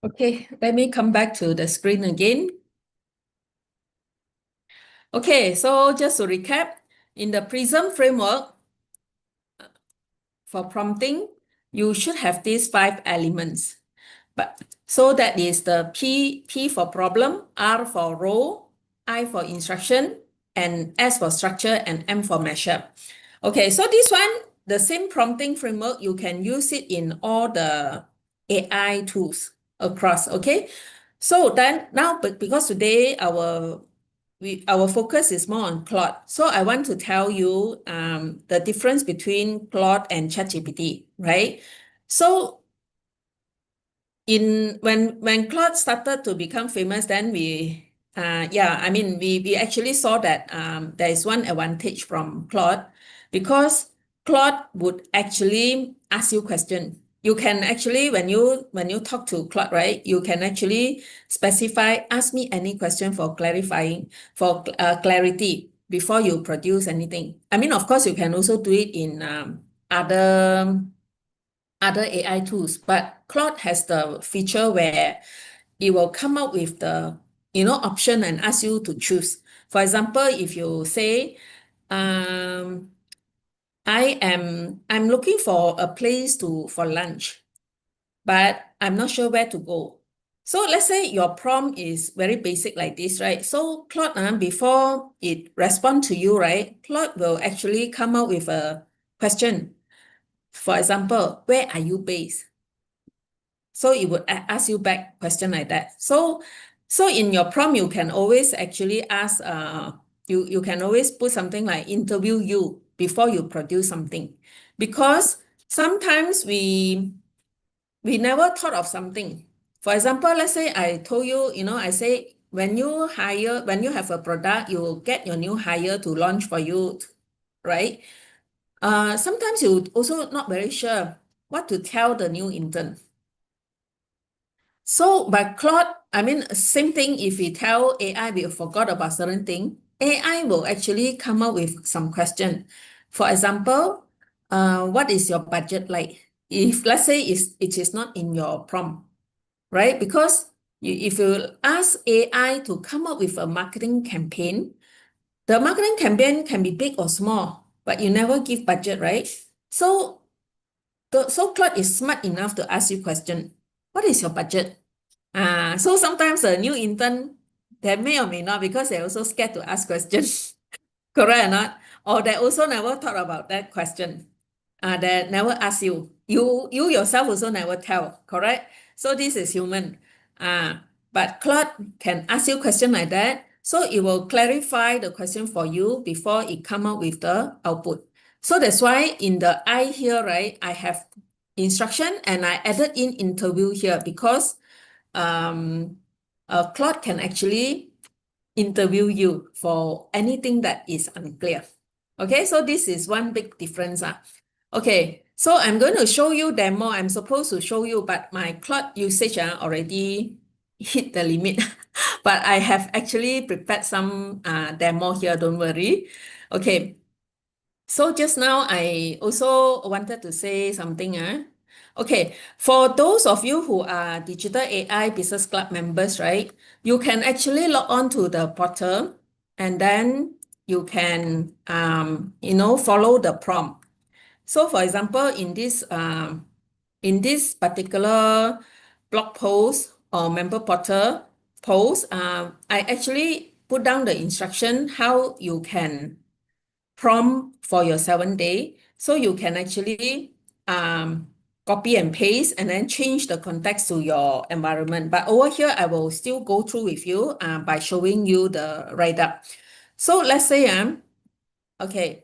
Okay, let me come back to the screen again. Okay, so just to recap, in the PRISM framework for prompting, you should have these 5 elements. But so that is the P for problem, R for role, I for instruction, and S for structure, and M for measure. Okay, so this one, the same prompting framework, you can use it in all the AI tools across, okay? So then now, but because today our focus is more on Claude. So I want to tell you the difference between Claude and ChatGPT, right? So when Claude started to become famous, then we actually saw that there is one advantage from Claude because Claude would actually ask you question. You can actually when you talk to Claude, right? You can actually specify, ask me any question for clarifying for clarity before you produce anything. I mean, of course, you can also do it in other AI tools, but Claude has the feature where it will come up with the option and ask you to choose. For example, if you say, I'm looking for a place for lunch, but I'm not sure where to go. So let's say your prompt is very basic like this, right? So Claude, before it respond to you, right? Claude will actually come up with a question. For example, where are you based? So it would ask you back question like that. So in your prompt, you can always actually ask, you can always put something like interview you before you produce something. Because sometimes we never thought of something. For example, let's say I told you, I say, when you have a product, you will get your new hire to launch for you, right? Sometimes you also not very sure what to tell the new intern. So by Claude, I mean, same thing if we tell AI we forgot about certain thing, AI will actually come up with some question. For example, what is your budget like? If let's say it is not in your prompt, right? Because if you ask AI to come up with a marketing campaign, the marketing campaign can be big or small, but you never give budget, right? So Claude is smart enough to ask you question, what is your budget? So sometimes the new intern, they may or may not because they're also scared to ask questions, correct or not? Or they also never thought about that question. They never ask you. You yourself also never tell, correct? So this is human. But Claude can ask you question like that. So it will clarify the question for you before it come out with the output. So that's why in the I here, right, I have instruction and I added in interview here because Claude can actually interview you for anything that is unclear. Okay, so this is one big difference. Okay, so I'm going to show you demo. I'm supposed to show you, but my Claude usage already hit the limit. But I have actually prepared some demo here, don't worry. Okay, so just now I also wanted to say something. Okay, for those of you who are Digital AI Business Club members, right, you can actually log on to the portal and then you can, follow the prompt. So for example, in this particular blog post or member portal post, I actually put down the instruction how you can prompt for your 7 day. So you can actually copy and paste and then change the context to your environment. But over here, I will still go through with you by showing you the write-up. So let's say, okay,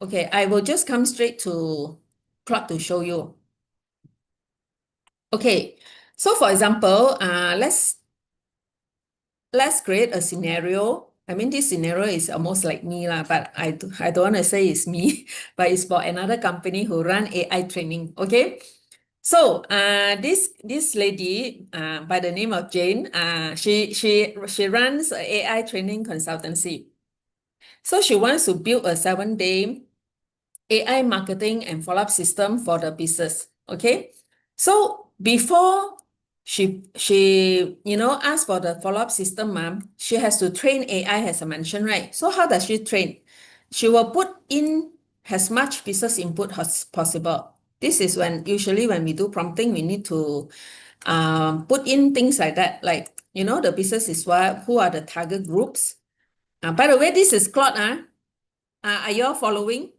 I will just come straight to Claude to show you. Okay, so for example, let's create a scenario. I mean, this scenario is almost like me, but I don't want to say it's me, but it's for another company who run AI training. Okay. So this lady by the name of Jane, she runs a AI training consultancy. So she wants to build a 7 day AI marketing and follow-up system for the business. Okay. So before she asked for the follow-up system, ma'am. She has to train AI, as I mentioned, right? So how does she train? She will put in as much business input as possible. This is usually when we do prompting, we need to put in things like that, like, the business is what, who are the target groups. By the way, this is Claude. Are you all following?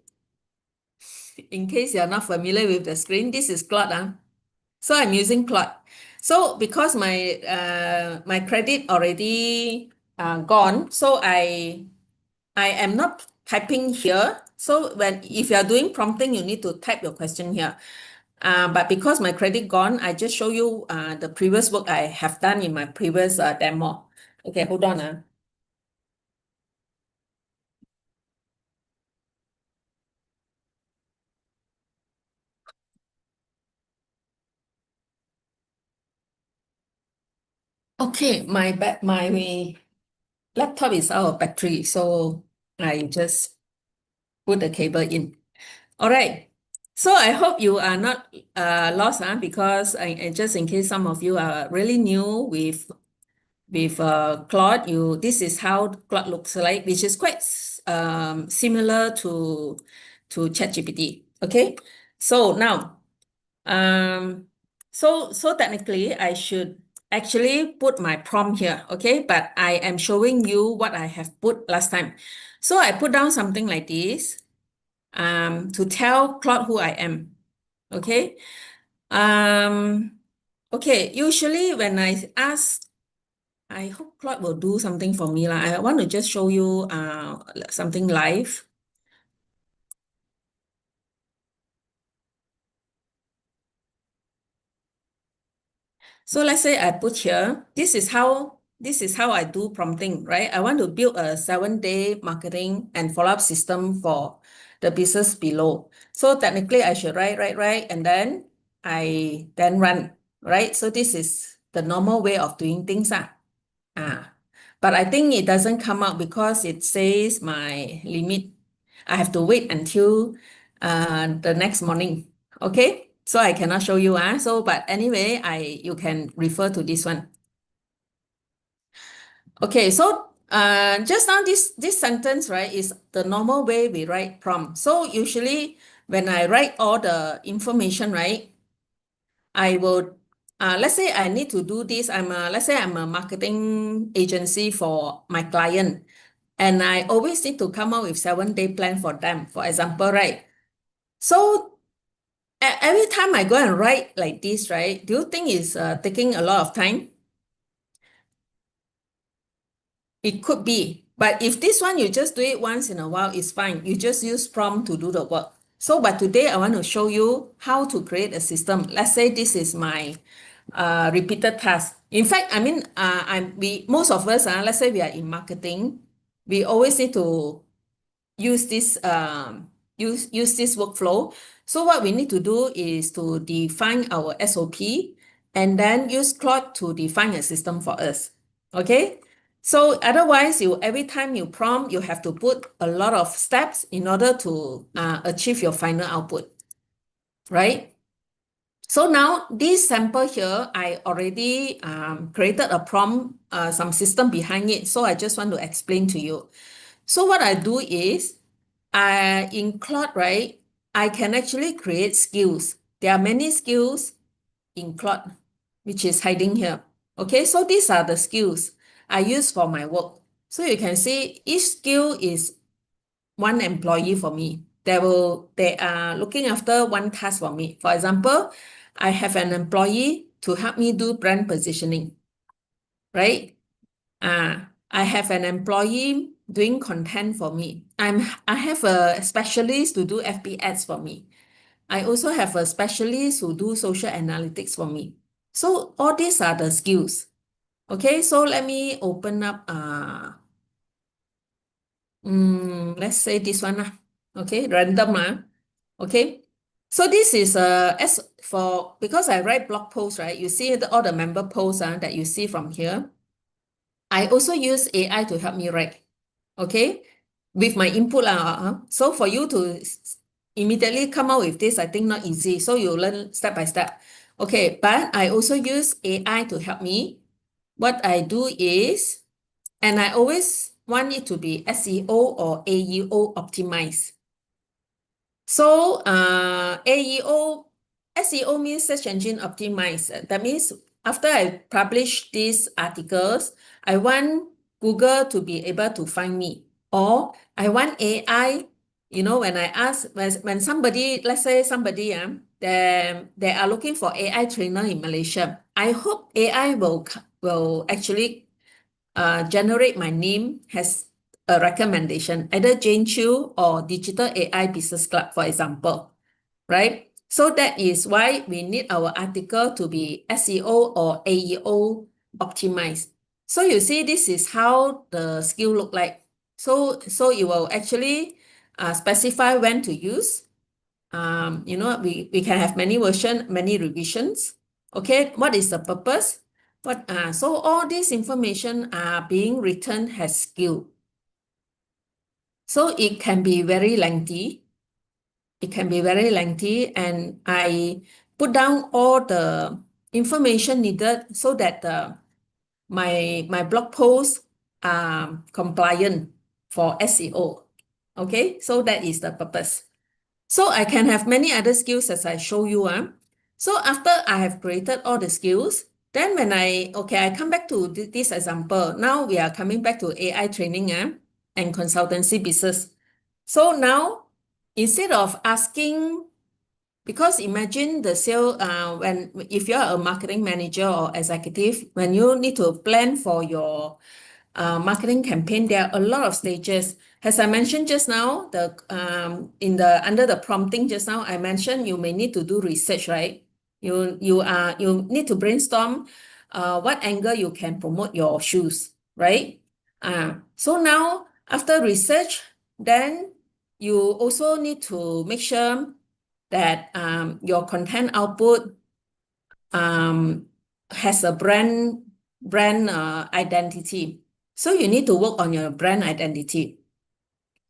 In case you're not familiar with the screen, this is Claude. So I'm using Claude. So because my credit already gone, so I am not typing here. So if you are doing prompting, you need to type your question here. But because my credit gone, I just show you the previous work I have done in my previous demo. Okay, hold on. Okay, my laptop is out of battery, so I just put the cable in. All right. So I hope you are not lost, because just in case some of you are really new with Claude, this is how Claude looks like, which is quite similar to ChatGPT. Okay. So now, so technically I should actually put my prompt here. Okay, but I am showing you what I have put last time. So I put down something like this to tell Claude who I am. Okay. Um, okay. Usually when I ask, I hope Claude will do something for me. I want to just show you something live. So let's say I put here, this is how I do prompting, right? I want to build a 7-day marketing and follow-up system for the business below. So technically I should write, and then I then run, right? So this is the normal way of doing things. But I think it doesn't come out because it says my limit. I have to wait until the next morning. Okay, so I cannot show you. But anyway, you can refer to this one. Okay, so just now this sentence, right, is the normal way we write prompt. So usually when I write all the information, right, I will, let's say I need to do this. Let's say I'm a marketing agency for my client, and I always need to come up with 7-day plan for them, for example, right? So every time I go and write like this, right, do you think it's taking a lot of time? It could be, but if this one you just do it once in a while, it's fine. You just use prompt to do the work. So, but today I want to show you how to create a system. Let's say this is my repeated task. In fact, I mean, most of us, let's say we are in marketing, we always need to use use this workflow. So what we need to do is to define our SOP and then use Claude to define a system for us. Okay. So otherwise, every time you prompt, you have to put a lot of steps in order to achieve your final output, right? So now this sample here, I already created a prompt, some system behind it. So I just want to explain to you. So what I do is, in Claude, right, I can actually create skills. There are many skills in Claude, which is hiding here. Okay, so these are the skills I use for my work. So you can see each skill is one employee for me. They are looking after one task for me. For example, I have an employee to help me do brand positioning, right? I have an employee doing content for me. I have a specialist to do FB ads for me. I also have a specialist who do social analytics for me. So all these are the skills. Okay, so let me open up let's say this one. Okay, random. Okay. So this is as for because I write blog posts, right? You see all the member posts that you see from here. I also use AI to help me write. Okay, with my input. So for you to immediately come out with this, I think not easy. So you learn step by step. Okay, but I also use AI to help me. What I do is, and I always want it to be SEO or AEO optimized. So SEO means search engine optimized. That means after I publish these articles, I want Google to be able to find me. Or I want AI, when I ask, when somebody, let's say somebody, they are looking for AI trainer in Malaysia. I hope AI will actually generate my name has a recommendation, either Jane Chu or Digital AI Business Club, for example, right? So that is why we need our article to be SEO or AEO optimized. So you see, this is how the skill look like. So it will actually specify when to use. We can have many version, many revisions. Okay, what is the purpose? So all this information are being written as skill. So it can be very lengthy. It can be very lengthy, and I put down all the information needed so that my blog posts are compliant for SEO. Okay, so that is the purpose. So I can have many other skills as I show you. So after I have created all the skills, then I come back to this example. Now we are coming back to AI training and consultancy business. So now, instead of asking, because imagine the sale, if you're a marketing manager or executive, when you need to plan for your marketing campaign, there are a lot of stages. As I mentioned just now, under the prompting just now, I mentioned you may need to do research, right? You need to brainstorm what angle you can promote your shoes, right? So now after research, then you also need to make sure that your content output has a brand identity. So you need to work on your brand identity.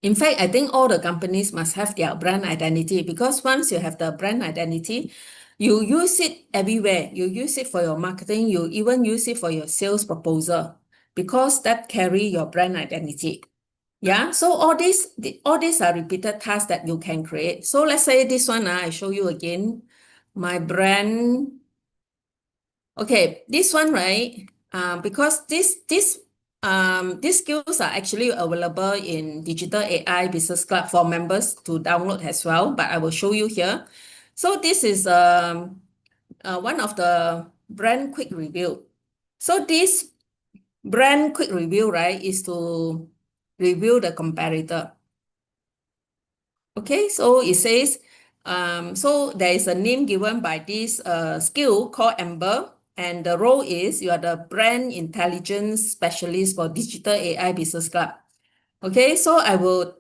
In fact, I think all the companies must have their brand identity, because once you have the brand identity, you use it everywhere. You use it for your marketing. You even use it for your sales proposal, because that carry your brand identity. Yeah, so all these are repeated tasks that you can create. So let's say this one, I show you again, my brand. Okay, this one, right? Because these skills are actually available in Digital AI Business Club for members to download as well, but I will show you here. So this is one of the brand quick review. So this brand quick review, right, is to review the competitor. Okay, so it says, so there is a name given by this skill called Amber, and the role is you are the brand intelligence specialist for Digital AI Business Club. Okay, so I will,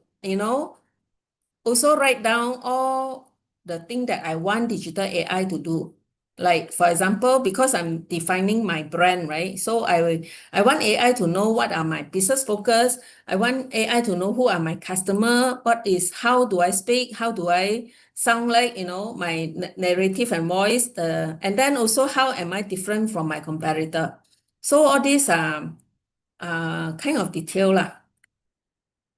also write down all the thing that I want Digital AI to do. Like, for example, because I'm defining my brand, right? So I want AI to know what are my business focus. I want AI to know who are my customer, how do I speak, how do I sound like, my narrative and voice, and then also how am I different from my competitor. So all these are kind of detail lah.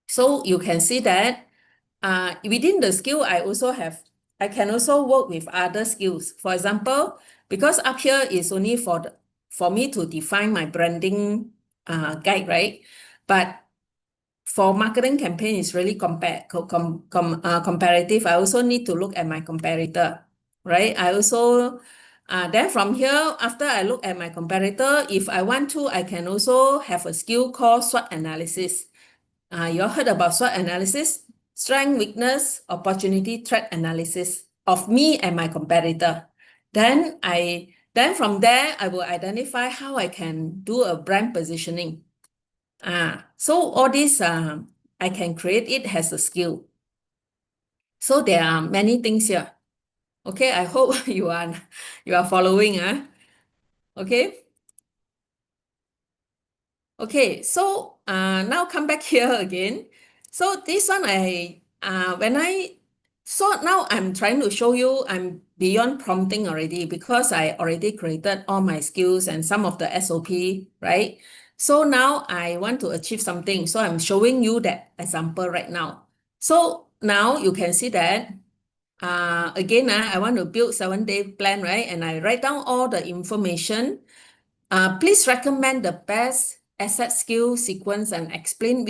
So you can see that within the skill, I can also work with other skills. For example, because up here is only for me to define my branding guide, right? But for marketing campaign, it's really comparative. I also need to look at my competitor, right? Then from here, after I look at my competitor, if I want to, I can also have a skill called SWOT analysis. You all heard about SWOT analysis? Strength, weakness, opportunity, threat analysis of me and my competitor. Then from there, I will identify how I can do a brand positioning. So all this, I can create it as a skill. So there are many things here. Okay, I hope you are following. Okay. Okay, so now come back here again. So this one so now I'm trying to show you, I'm beyond prompting already because I already created all my skills and some of the SOP, right? So now I want to achieve something. So I'm showing you that example right now. So now you can see that again, I want to build 7-day plan, right? And I write down all the information. Please recommend the best asset skill sequence and explain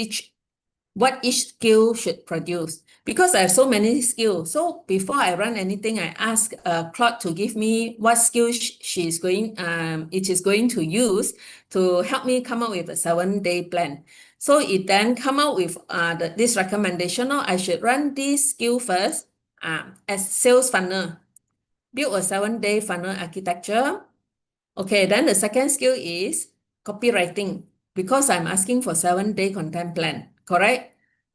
what each skill should produce. Because I have so many skills. So before I run anything, I ask Claude to give me what skill it is going to use to help me come up with a 7-day plan. So it then come out with this recommendation. Now I should run this skill first as sales funnel. Build a 7-day funnel architecture. Okay, then the second skill is copywriting because I'm asking for 7-day content plan, correct?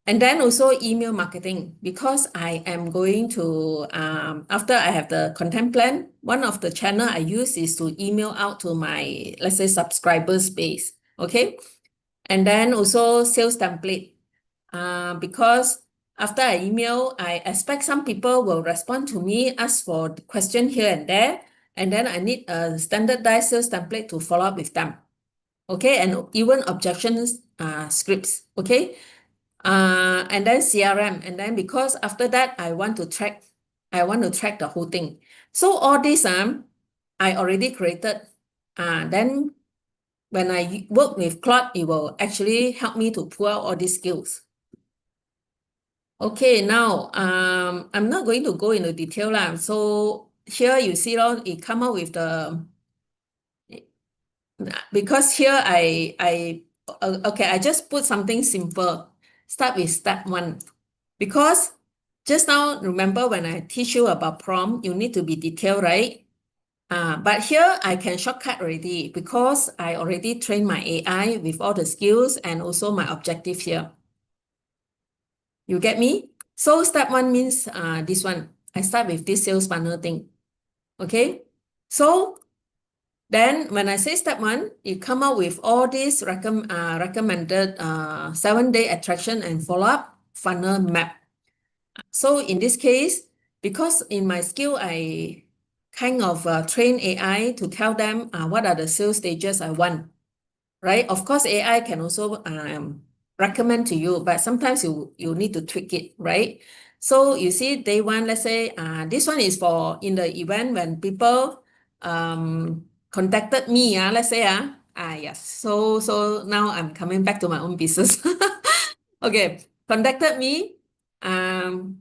And then also email marketing because I am going to, after I have the content plan, one of the channel I use is to email out to my, let's say, subscribers base, okay? And then also sales template because after I email, I expect some people will respond to me, ask for the question here and there, and then I need a standardized sales template to follow up with them. Okay, and even objections scripts. Okay, and then CRM, and then because after that I want to track the whole thing. So all this I already created. Then when I work with Claude, it will actually help me to pull out all these skills. Okay, now I'm not going to go into detail lah. So here you see it come out with because here okay, I just put something simple. Start with step 1. Because just now, remember when I teach you about prompt, you need to be detailed, right? But here I can shortcut already because I already trained my AI with all the skills and also my objective here. You get me? So step 1 means this one. I start with this sales funnel thing. Okay? So then when I say step 1, you come up with all these recommended 7-day attraction and follow-up funnel map. So in this case, because in my skill, I kind of train AI to tell them what are the sales stages I want, right? Of course, AI can also recommend to you, but sometimes you need to tweak it, right? So you see day 1, let's say this one is for in the event when people contacted me, let's say, yes. So now I'm coming back to my own business. Okay, contacted me, then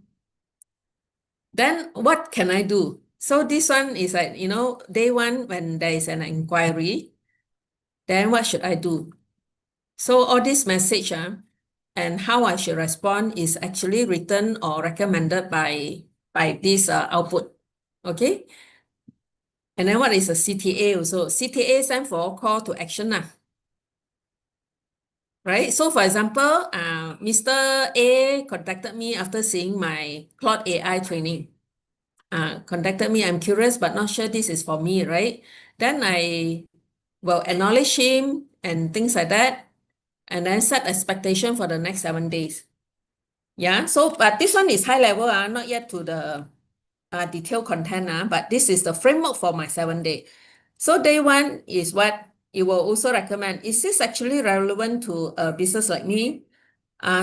what can I do? So this one is like, day 1 when there is an inquiry, then what should I do? So all this message and how I should respond is actually written or recommended by this output. Okay. And then what is a CTA also? CTA stands for call to action. Right? So for example, Mr. A contacted me after seeing my Claude AI training. Contacted me, I'm curious but not sure this is for me, right? Then I will acknowledge him and things like that, and then set expectation for the next 7 days. Yeah, so but this one is high level, not yet to the detailed content, but this is the framework for my 7-day. So day 1 is what you will also recommend. Is this actually relevant to a business like me?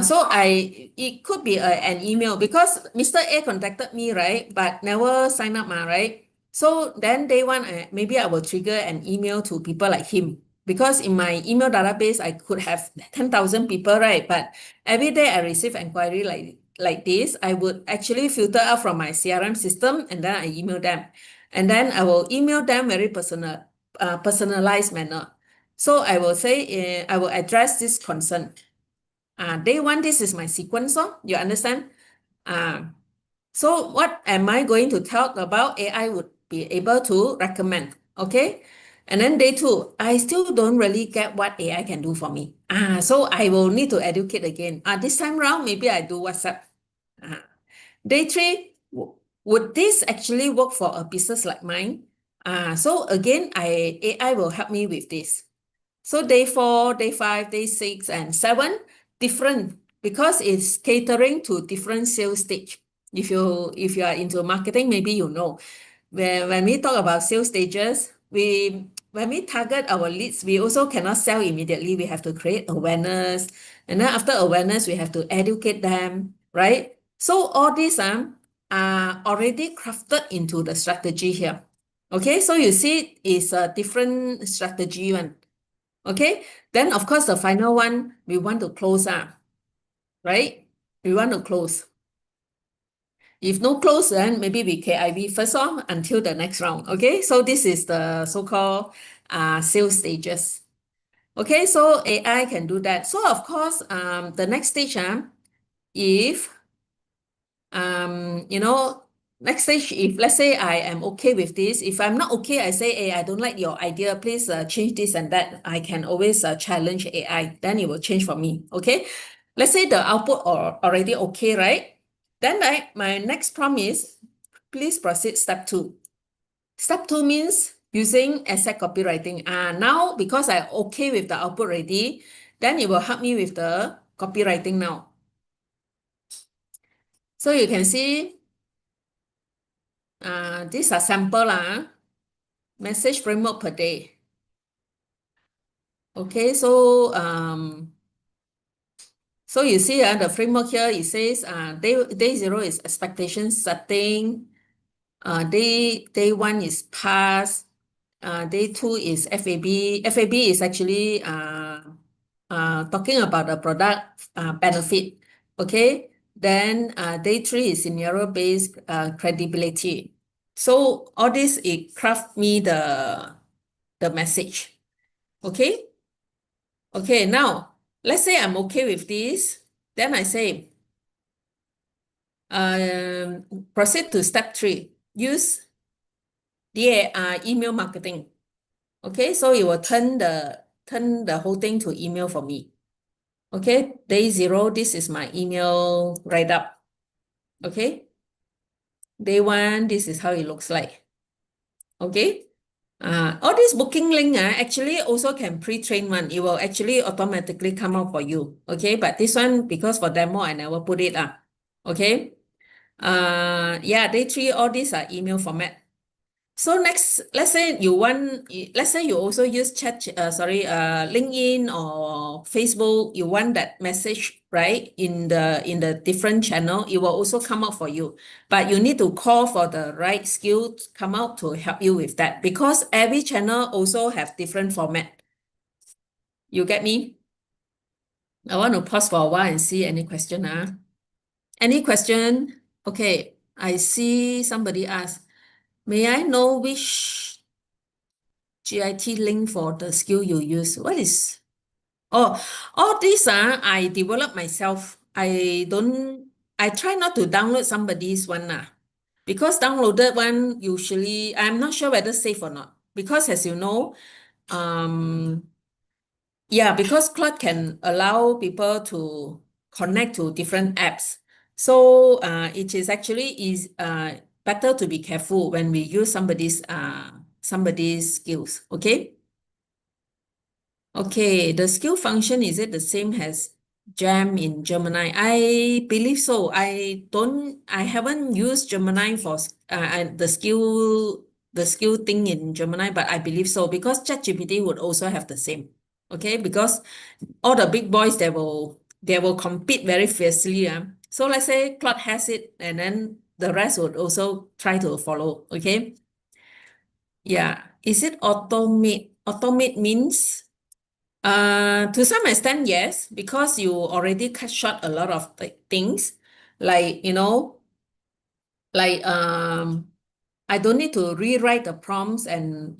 So it could be an email because Mr. A contacted me, right? But never sign up, right? So then day 1, maybe I will trigger an email to people like him because in my email database, I could have 10,000 people, right? But every day I receive inquiry like this, I would actually filter out from my CRM system and then I email them. And then I will email them very personalized manner. So I will say, I will address this concern. Day 1, this is my sequence, you understand? So what am I going to talk about? AI would be able to recommend, okay? And then day 2, I still don't really get what AI can do for me. So I will need to educate again. This time around, maybe I do WhatsApp. Day 3, would this actually work for a business like mine? So again, AI will help me with this. So day 4, day 5, day 6, and 7, different because it's catering to different sales stage. If you are into marketing, maybe you know. when we talk about sales stages, when we target our leads, we also cannot sell immediately. We have to create awareness. And then after awareness, we have to educate them, right? So all these are already crafted into the strategy here. Okay, so you see it's a different strategy one. Okay, then of course the final one, we want to close right? We want to close. If no close, then maybe we KIV first on until the next round. Okay, so this is the so-called sales stages. Okay, so AI can do that. So of course, the next stage, if next stage, if let's say I am okay with this, if I'm not okay, I say, hey, I don't like your idea, please change this and that. I can always challenge AI, then it will change for me. Okay, let's say the output are already okay, right? Then my next prompt is, please proceed step 2. Step 2 means using asset copywriting. Now, because I'm okay with the output already, then it will help me with the copywriting now. So you can see, these are sample message framework per day. Okay, so you see the framework here, it says day 0 is expectation setting, day 1 is pass, day 2 is FAB. FAB is actually talking about the product benefit. Okay, then day 3 is scenario-based credibility. So all this, it craft me the message. Okay. Okay, now let's say I'm okay with this. Then I say, proceed to step 3. Use the email marketing. Okay, so it will turn the whole thing to email for me. Okay, day 0, this is my email write-up. Okay, day 1, this is how it looks like. Okay, all this booking link actually also can pre-train one. It will actually automatically come out for you. Okay, but this one, because for demo, I never put it. Okay, yeah, day 3, all these are email format. So next, let's say you also use LinkedIn or Facebook, you want that message, right? In the different channel, it will also come out for you. But you need to call for the right skill to come out to help you with that, because every channel also have different format. You get me? I want to pause for a while and see any question. Any question? Okay, I see somebody ask, may I know which GIT link for the skill you use? What is? Oh, all these I develop myself. I try not to download somebody's one because downloaded one usually, I'm not sure whether safe or not. Because as you know, yeah, because Claude can allow people to connect to different apps. So it is actually better to be careful when we use somebody's skills. Okay. Okay, the skill function, is it the same as Gem in Gemini? I believe so. I haven't used Gemini for the skill thing in Gemini, but I believe so, because ChatGPT would also have the same. Okay, because all the big boys, they will compete very fiercely. So let's say Claude has it, and then the rest would also try to follow. Okay. Yeah. Is it automate? Automate means, to some extent, yes, because you already cut short a lot of things, like, like I don't need to rewrite the prompts, and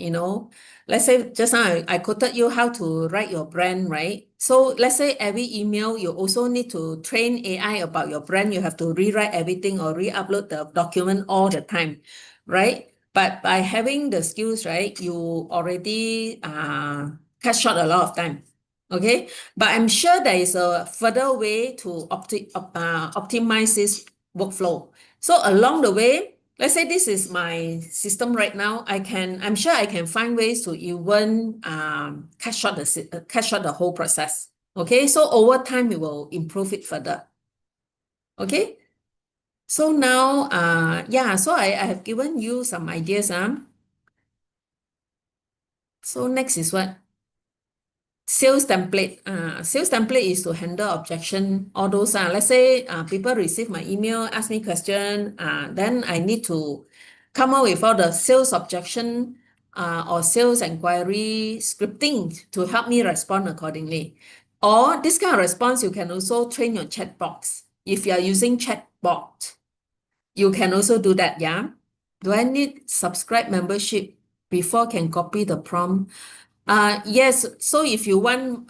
let's say just now I quoted you how to write your brand, right? So let's say every email you also need to train AI about your brand. You have to rewrite everything or re-upload the document all the time, right? But by having the skills, right, you already cut short a lot of time. Okay, but I'm sure there is a further way to optimize this workflow. So along the way, let's say this is my system right now. I'm sure I can find ways to even cut short the whole process. Okay, so over time we will improve it further. Okay, So now, yeah, so I have given you some ideas. So next is what? Sales template. Sales template is to handle objection, all those. Let's say people receive my email, ask me question, then I need to come up with all the sales objection or sales inquiry scripting to help me respond accordingly. Or this kind of response, you can also train your chat box. If you are using chatbot, you can also do that, yeah? Do I need subscribe membership before can copy the prompt? Yes. So if you want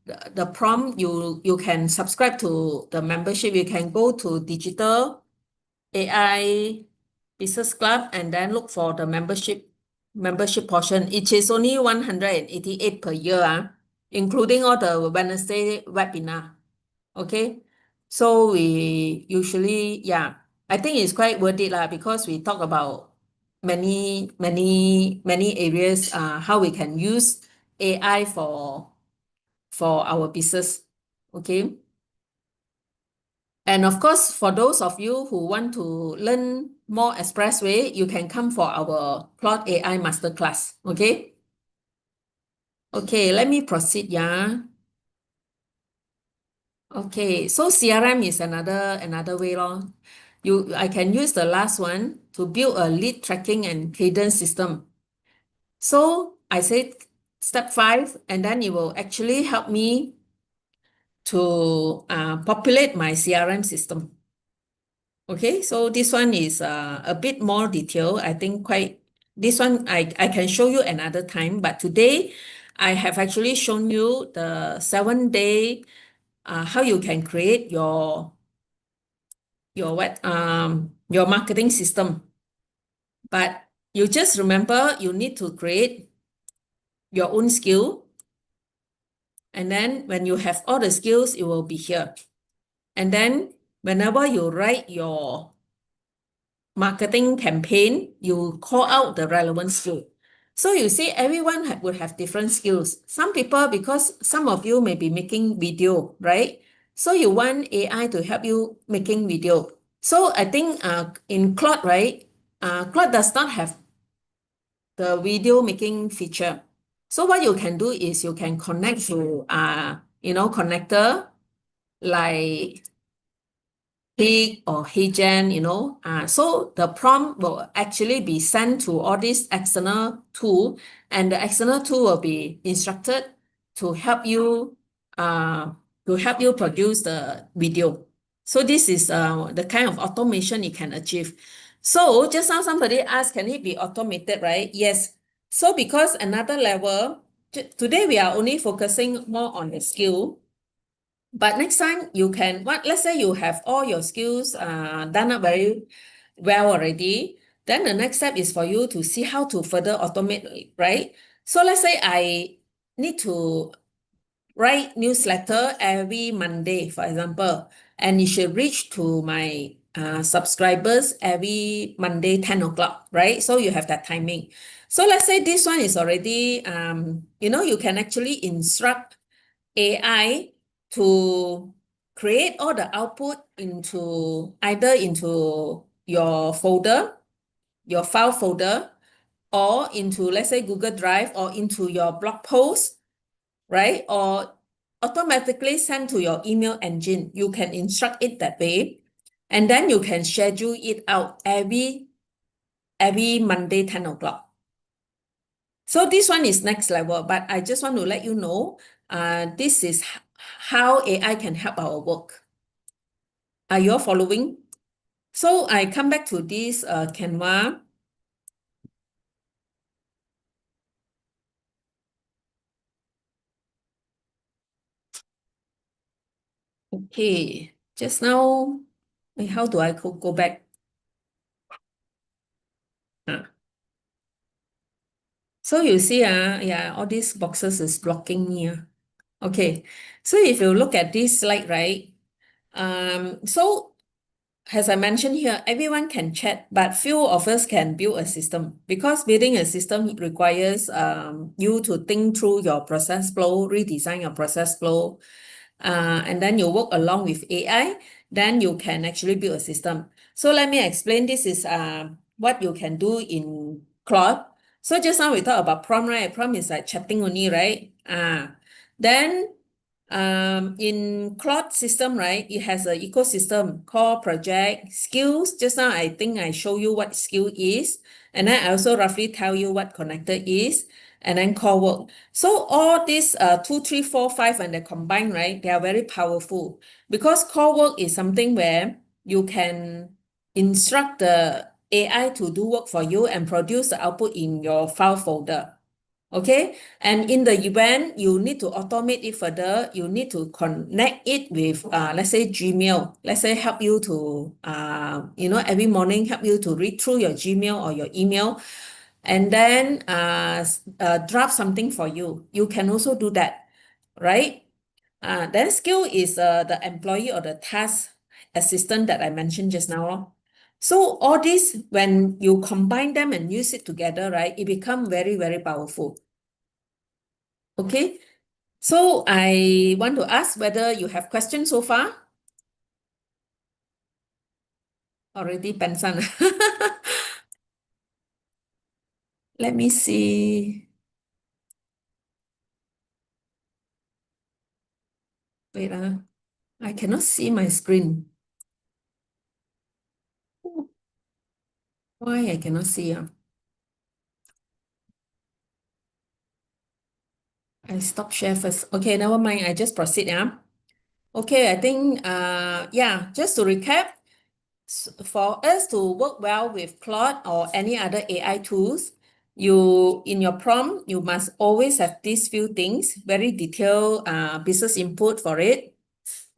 the prompt, you can subscribe to the membership. You can go to Digital AI Business Club and then look for the membership portion. It is only 188 per year, including all the Wednesday webinar. Okay. So we usually, yeah, I think it's quite worth it lah because we talk about many areas, how we can use AI for our business. Okay. And of course, for those of you who want to learn more expressway, you can come for our Claude AI Masterclass. Okay. Okay, let me proceed, yeah. Okay, so CRM is another way lor. I can use the last one to build a lead tracking and cadence system. So I said step 5, and then it will actually help me to populate my CRM system. Okay, so this one is a bit more detailed. I think this one I can show you another time, but today I have actually shown you the 7-day how you can create your marketing system. But you just remember you need to create your own skill. And then when you have all the skills, it will be here. And then whenever you write your marketing campaign, you call out the relevant skill. So you see, everyone would have different skills. Some people, because some of you may be making video, right? So you want AI to help you making video. So I think in Claude, right? Claude does not have the video making feature. So what you can do is you can connect to connector like Pig or HeyGen, so the prompt will actually be sent to all these external tool, and the external tool will be instructed to help you produce the video. So this is the kind of automation it can achieve. So just now somebody asked, can it be automated, right? Yes. So because another level, today we are only focusing more on the skill. But next time you can, let's say you have all your skills done up very well already, then the next step is for you to see how to further automate, right? So let's say I need to write newsletter every Monday, for example, and it should reach to my subscribers every Monday, 10 o'clock, right? So you have that timing. So let's say this one is already, you can actually instruct AI to create all the output either into your folder, your file folder, or into, let's say, Google Drive, or into your blog post, right? Or automatically send to your email engine. You can instruct it that way. And then you can schedule it out every Monday, 10 o'clock. So this one is next level, but I just want to let you know, this is how AI can help our work. Are you all following? So I come back to this Canva. Okay, just now, how do I go back? So you see, yeah, all these boxes is blocking me. Okay, so if you look at this slide, right? So as I mentioned here, everyone can chat, but few of us can build a system, because building a system requires you to think through your process flow, redesign your process flow. and then you work along with AI, then you can actually build a system. So let me explain. This is what you can do in Claude. So just now we talked about prompt, right? Prompt is like chatting only, right? Then in Claude system, right, it has an ecosystem called project skills. Just now, I think I show you what skill is, and then I also roughly tell you what connector is, and then core work. So all these 2, 3, 4, 5, and they combine, right, they are very powerful because core work is something where you can instruct the AI to do work for you and produce the output in your file folder. Okay, and in the event you need to automate it further, you need to connect it with, let's say Gmail. Let's say help you to, every morning help you to read through your Gmail or your email, and then draft something for you. You can also do that, right? Then skill is the employee or the task assistant that I mentioned just now. So all this, when you combine them and use it together, right, it become very, very powerful. Okay, so I want to ask whether you have questions so far. Already pensan. Let me see. Wait, I cannot see my screen. Why I cannot see? I stop share first. Okay, never mind. I just proceed. Okay, I think, yeah, just to recap, for us to work well with Claude or any other AI tools, in your prompt, you must always have these few things, very detailed business input for it.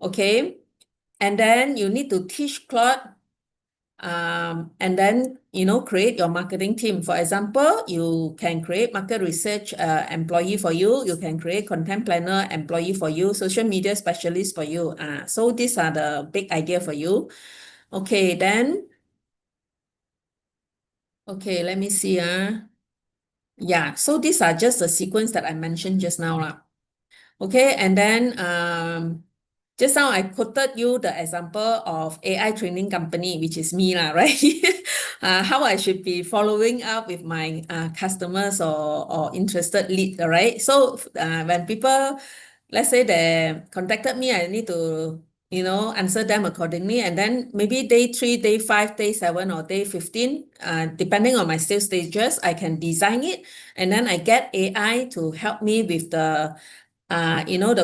Okay. And then you need to teach Claude, and then, create your marketing team. For example, you can create market research employee for you. You can create content planner employee for you, social media specialist for you. So these are the big idea for you. Okay, then, okay, let me see. Yeah, so these are just the sequence that I mentioned just now. Okay, and then just now I quoted you the example of AI training company, which is me, right? How I should be following up with my customers or interested lead, right? So when people, let's say they contacted me, I need to, answer them accordingly. And then maybe day 3, day 5, day 7, or day 15, depending on my sales stages, I can design it. And then I get AI to help me with the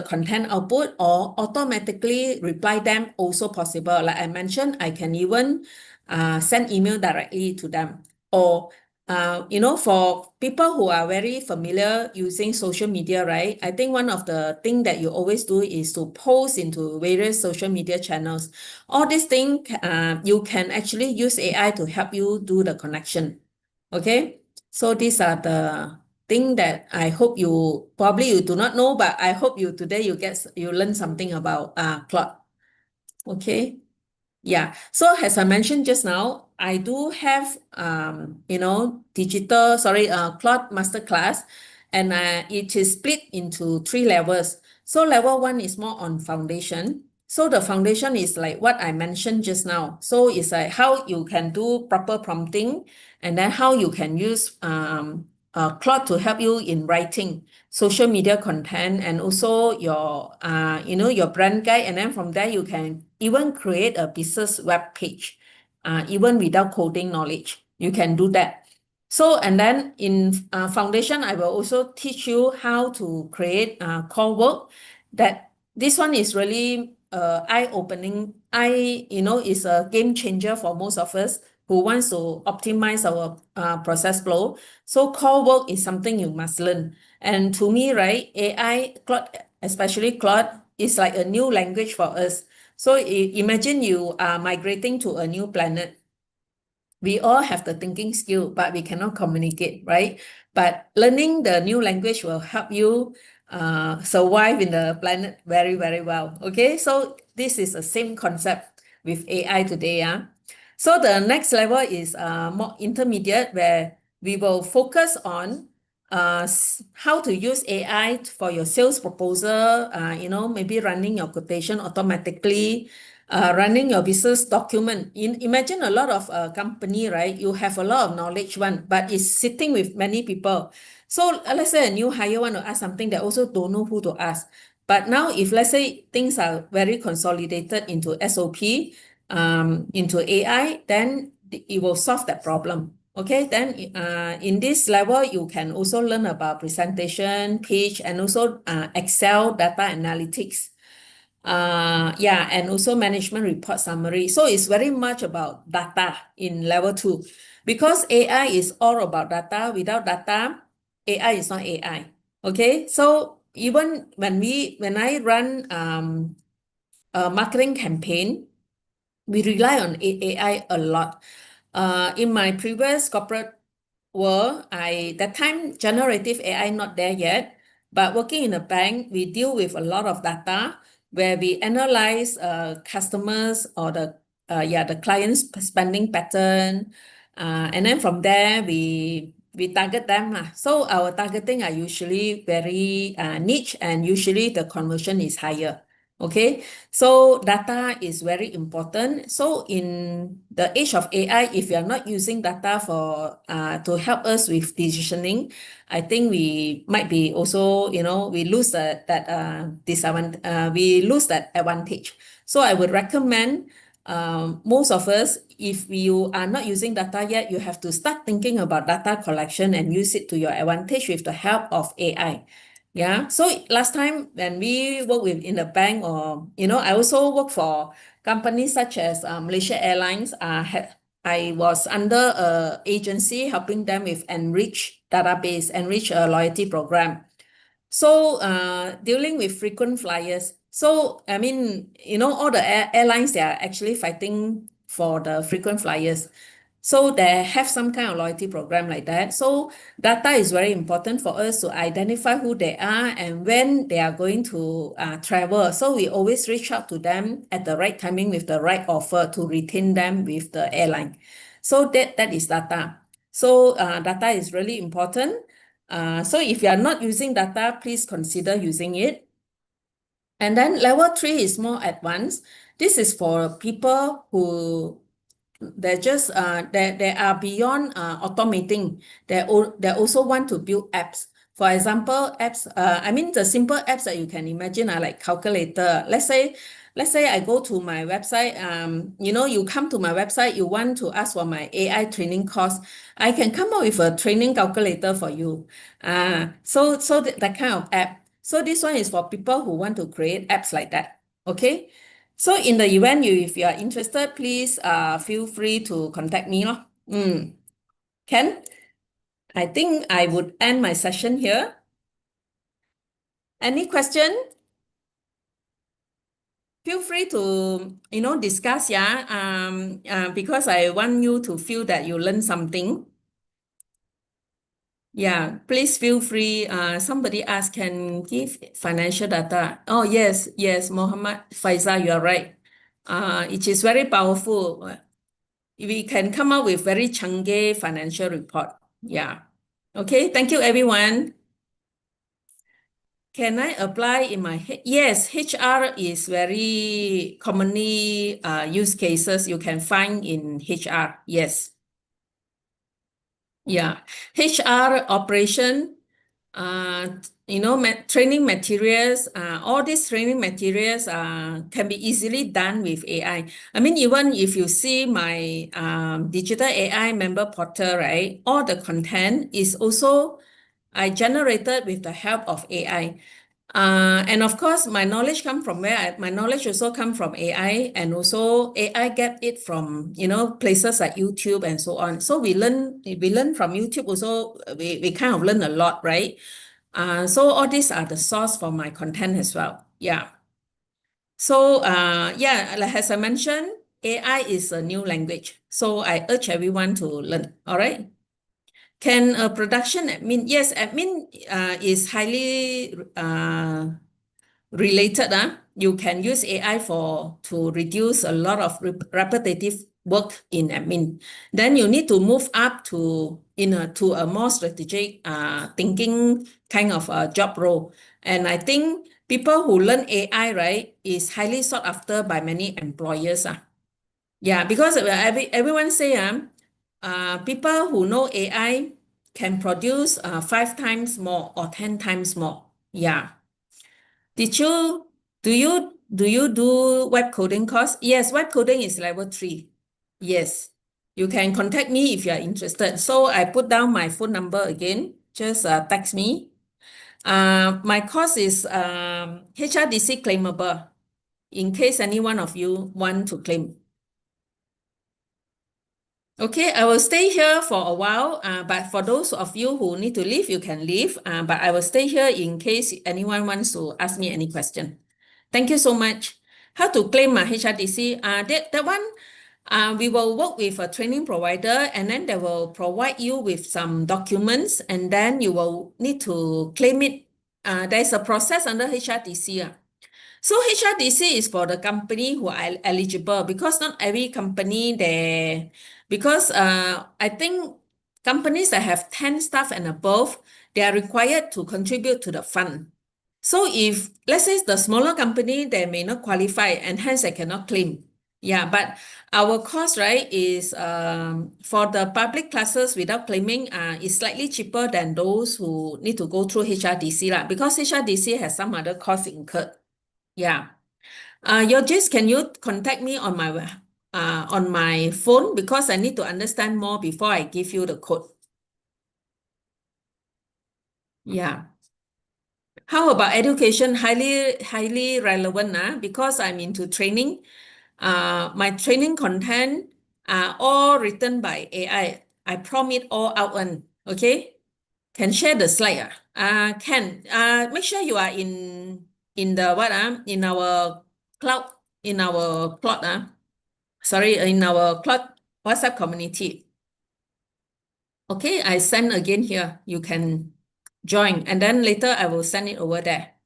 content output or automatically reply them also possible. Like I mentioned, I can even send email directly to them. Or, for people who are very familiar using social media, right? I think one of the things that you always do is to post into various social media channels. All these things, you can actually use AI to help you do the connection. Okay? So these are the thing that I hope you do not know, but I hope today you learn something about Claude. Okay. Yeah. So as I mentioned just now, I do have Claude Masterclass, and it is split into 3 levels. So level 1 is more on foundation. So the foundation is like what I mentioned just now. So it's like how you can do proper prompting, and then how you can use Claude to help you in writing social media content, and also your brand guide. And then from there, you can even create a business web page, even without coding knowledge. You can do that. So, and then in foundation, I will also teach you how to create core work. That this one is really eye-opening. Is a game changer for most of us who wants to optimize our process flow. So core work is something you must learn. And to me, right, AI, Claude, especially Claude, is like a new language for us. So imagine you are migrating to a new planet. We all have the thinking skill, but we cannot communicate, right? But learning the new language will help you survive in the planet very, very well. Okay, so this is the same concept with AI today. So the next level is more intermediate, where we will focus on how to use AI for your sales proposal, maybe running your quotation automatically, running your business document. Imagine a lot of company, right? You have a lot of knowledge one, but it's sitting with many people. So let's say a new hire want to ask something, they also don't know who to ask. But now if let's say things are very consolidated into SOP, into AI, then it will solve that problem. Okay, then in this level, you can also learn about presentation, pitch, and also Excel data analytics. Yeah, and also management report summary. So it's very much about data in level 2 because AI is all about data. Without data, AI is not AI. Okay, so even when I run a marketing campaign, we rely on AI a lot. In my previous corporate world, that time generative AI not there yet, but working in a bank, we deal with a lot of data where we analyze customers or the client's spending pattern, and then from there we target them. So our targeting are usually very niche, and usually the conversion is higher. Okay, so data is very important. So in the age of AI, if you are not using data for to help us with decisioning, I think we might be also, we lose we lose that advantage. So I would recommend most of us, if you are not using data yet, you have to start thinking about data collection and use it to your advantage with the help of AI. Yeah. So last time when we work with in the bank, or I also work for companies such as Malaysia Airlines. I was under a agency helping them with enrich database, enrich a loyalty program. So dealing with frequent flyers. So I mean, all the airlines, they are actually fighting for the frequent flyers. So they have some kind of loyalty program like that. So data is very important for us to identify who they are and when they are going to travel. So we always reach out to them at the right timing with the right offer to retain them with the airline. So that is data. So data is really important. So if you are not using data, please consider using it. And then level 3 is more advanced. This is for people who they are beyond automating. They also want to build apps. For example, apps. I mean the simple apps that you can imagine are like calculator. Let's say I go to my website. You come to my website. You want to ask for my AI training course. I can come up with a training calculator for you. So that kind of app. So this one is for people who want to create apps like that. Okay. So in the event if you are interested, please feel free to contact me. Ken, I think I would end my session here. Any question? Feel free to discuss, yeah. Because I want you to feel that you learn something. Yeah, please feel free. Somebody asked, can give financial data. Oh, yes, Mohammed Faisal, you are right. It is very powerful. We can come up with very chunky financial report. Yeah. Okay, thank you, everyone. Can I apply in my Yes, HR is very commonly use cases you can find in HR. Yes. Yeah. HR operation, training materials, all these training materials can be easily done with AI. I mean, even if you see my digital AI member portal, right, all the content is also I generated with the help of AI. And of course, my knowledge come from where? My knowledge also come from AI, and also AI get it from places like YouTube and so on. So we learn from YouTube also. We kind of learn a lot, right? So all these are the source for my content as well. Yeah. So yeah, like as I mentioned, AI is a new language. So I urge everyone to learn. All right. Can a production admin? Yes, admin is highly related. You can use AI to reduce a lot of repetitive work in admin. Then you need to move up to a more strategic thinking kind of a job role. And I think people who learn AI, right, is highly sought after by many employers. Yeah, because everyone say people who know AI can produce 5 times more or 10 times more. Yeah. Did you do you do web coding course? Yes, web coding is level 3. Yes. You can contact me if you are interested. So I put down my phone number again. Just text me. My course is HRDC claimable in case any one of you want to claim. Okay, I will stay here for a while, but for those of you who need to leave, you can leave. But I will stay here in case anyone wants to ask me any question. Thank you so much. How to claim my HRDC? That one, we will work with a training provider, and then they will provide you with some documents, and then you will need to claim it. There's a process under HRDC. So HRDC is for the company who are eligible, because not every company they, because I think companies that have 10 staff and above, they are required to contribute to the fund. So if, let's say, the smaller company, they may not qualify and hence they cannot claim. Yeah, but our cost, right, is for the public classes without claiming is slightly cheaper than those who need to go through HRDC lah, because HRDC has some other costs incurred. Yeah. Yojis, can you contact me on my phone, because I need to understand more before I give you the code. Yeah. How about education? Highly relevant, because I'm into training. My training content are all written by AI. I prompt it all out one. Okay. Can share the slide. Can. Make sure you are in the what? In our cloud, in our plot. Sorry, in our Claude WhatsApp community. Okay, I send again here. You can join, and then later I will send it over there.